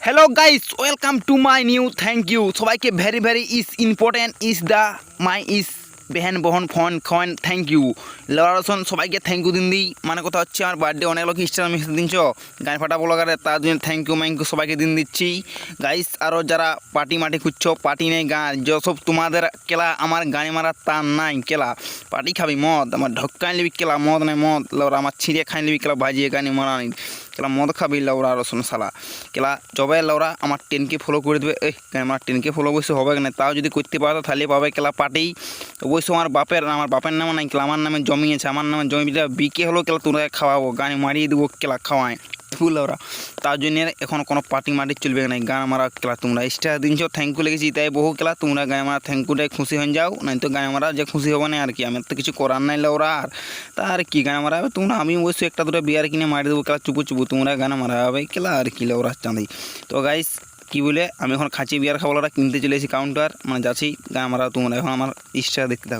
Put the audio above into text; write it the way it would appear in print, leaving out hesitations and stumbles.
Hello guys, welcome to my new thank you. সবাইকে very is important is the my is বেহেন বহন phone coin thank you লড়াশন সবাইকে thank you দিন দিই মানে কথা হচ্ছে আমার বার্থডে অনেক লোক ইনস্টাগ্রামে মেসেজ দিনছ গান ফাটা ব্লগারে তার জন্য থ্যাংক ইউ সবাইকে দিন দিচ্ছি গাইস। আরও যারা পার্টি মাটি খুঁজছো পার্টি নেই গান যেসব তোমাদের কেলা আমার গানে মারা তার নাই কেলা পার্টি খাবি মদ আমার ঢক্কাই লিবি কেলা মদ নাই মদ লওরা আমার ছিঁড়ে খাই লিবি কেলা ভাজিয়ে গানে মারা নেই কেলা মদ খাবি লওরা রসুন সালা কেলা জবে লওরা আমার 10K ফলো করে দেবে আমার 10K ফলো বসে হবে না তাও যদি করতে পারো তাহলে পাবে কেলা পার্টি অবশ্য আমার বাপের নামে নাই কেলা আমার নামে জমিয়েছে আমার নামে জমিটা বিকে হলো কেলা তোমরা খাওয়াবো গানে মারিয়ে দেবো কেলা খাওয়ায় ফুল ওরা তার জন্য এখন কোনো পার্টি মাটি চলবে না গান মারা কেলা তোমরা স্টার দিনছো থ্যাংক ইউ লেগেছি তাই বহু কেলা তোমরা গানে মারা থ্যাংক ইউটাই খুশি হয়ে যাও নাই তো গানে মারা যে খুশি হবে না আর কি আমার তো কিছু করার নাই ওরা আর তা আর কি গানে মারা হবে তোমরা আমি অবশ্যই একটা দুটো বিয়ার কিনে মারি দেবো কেলা চুপু তোমরা গানে মারা হবে কেলা আর কি ওরা চাঁদি তো গাইস কি বলে আমি এখন খাঁচি বিয়ার খাওয়াটা কিনতে চলে এসেছি কাউন্টার মানে যাচ্ছি গান মারা তোমরা এখন আমার স্টার দেখতে থাকো।